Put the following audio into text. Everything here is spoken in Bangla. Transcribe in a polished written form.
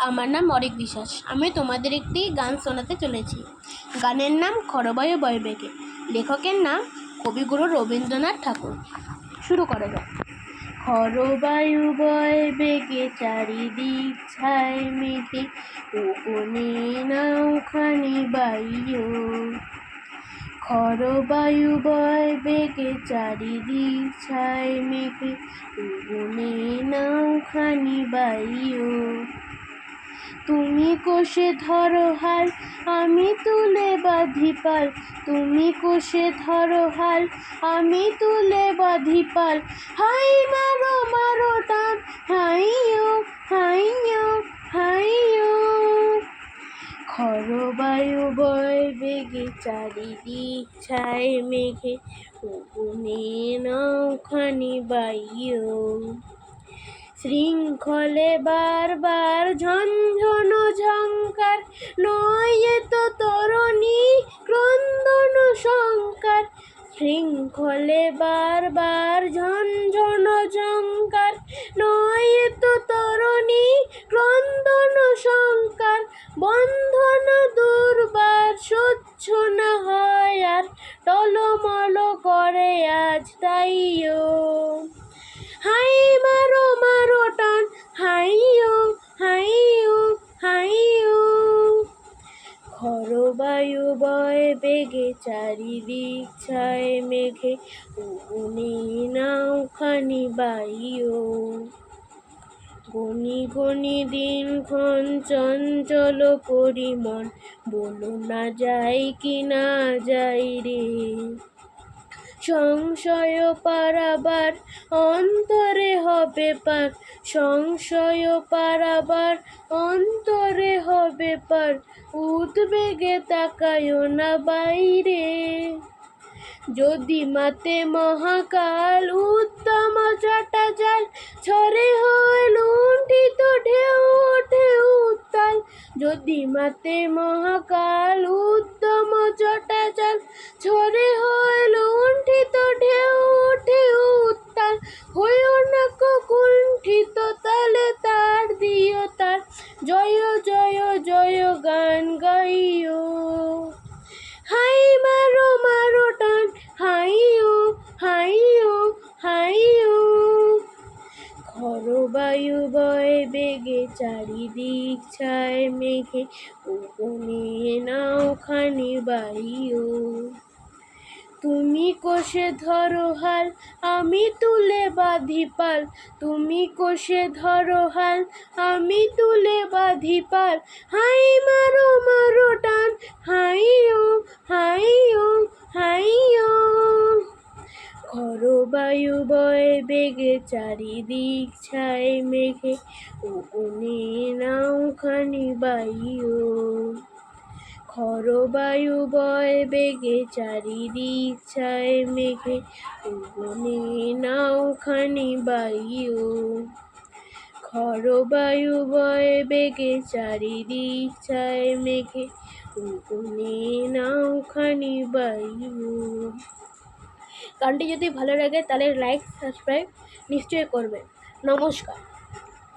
আমার নাম অরিক বিশ্বাস। আমি তোমাদের একটি গান শোনাতে চলেছি। গানের নাম খরবায়ু বয় বেগে। লেখকের নাম কবিগুরু রবীন্দ্রনাথ ঠাকুর। শুরু করা যাক। খরবায়ু বয় বেগে চারিদিক ছায় মেঘে, ওগনে নাওখানি বাইও। খরবায়ু বয় বেগে চারিদিক ছায় মেঘে, ওগনে নাওখানি বাইও। তুমি কোষে ধরো হাল, আমি তুলে বাঁধি পাল। তুমি কোষে ধরো হাল, আমি তুলে বাঁধি পাল। হাই মারো মারো টান, হাইয়ো হাইয়ো হাইয়ো। খরবায়ু বয় বেগে চারিদিক ছায় মেঘে, ওগনে নাওখানি বাইও। শৃঙ্খলে বারবার ঝনঝন ঝঙ্কার, নয় এ তো তরণী ক্রন্দন শঙ্কার। শৃঙ্খলে বারবার ঝনঝন ঝঙ্কার, নয় এ তো তরণী ক্রন্দন শঙ্কার। বন্ধন দুর্বার সহ্য না হয় আর, টলমল করে আজ তাইও। হাই মারো মারো টান, হাইয়ো হাইয়ো হাইয়ো। খরবায়ু বয় বেগে চারিদিক ছায় মেঘে, ওগনে নাওখানি বাইও। গনি গনি দিনক্ষণ চঞ্চল পরিমন, বলো না যাই কি না যাই রে। সংশয় পারাবার অন্তরে হবে পার, সংশয় পারাবার অন্তরে হবে পার। উদ্বেগে তাকায়ো না বাইরে, যদি মাতে মহাকাল উদ্যম জটা জাল। ঝড়ে হয় লুণ্ঠিত ঢেউ ওঠে উত্তাল, যদি মাতে মহাকাল উদ্যম জটা জাল। ঝড়ে হয় লুণ্ঠিত ঢেউ ওঠে উত্তাল। হইও না কুণ্ঠিত তালে তার দিও তার, জয় জয় জয় গান গাইও। হাই মারো মারো টান, হাইয়ো হাইয়ো হাইয়ো। খরবায়ু বয় বেগে চারিদিক ছায় মেঘে, ওগনে নাওখানি বাইও। তুমি কোষে ধরো হাল, আমি তুলে বাঁধি পাল। তুমি কোষে ধরো হাল, আমি তুলে বাঁধি পাল। হাই মারো মারো টান, হাইয়ো হাইয়ো হাইয়ো। খরবায়ু বয় বেগে চারিদিক ছায় মেঘে, ওগনে নাওখানি বাইও। খরবায়ু বয় বেগে চারিদিক ছায় মেঘে, ওগনে নাওখানি বাইও। খরবায়ু বয় বেগে চারিদিক ছায় মেঘে, ওগনে নাওখানি বাইও। গানটি যদি ভালো লাগে তাহলে লাইক সাবস্ক্রাইব নিশ্চয়ই করবেন। নমস্কার।